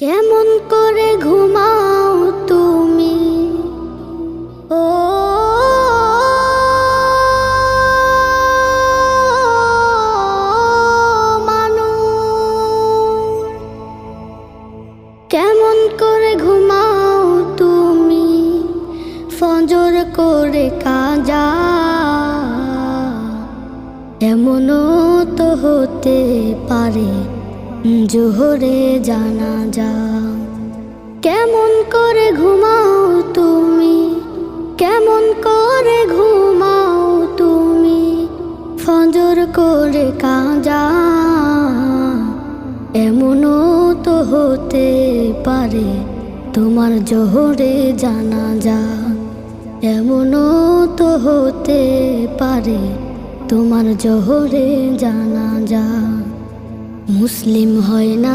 কেমন করে ঘুমাও তুমি ও মানুষ, কেমন করে ঘুমাও তুমি ফজর করে কাজা, এমনও তো হতে পারে জোহরে জানাজা। কেমন করে ঘুমাও তুমি, কেমন করে ঘুমাও তুমি ফজর করে কাজা, এমনও তো হতে পারে তোমার জোহরে জানাজা, এমনও তো হতে পারে তোমার জোহরে জানাজা। মুসলিম হয় না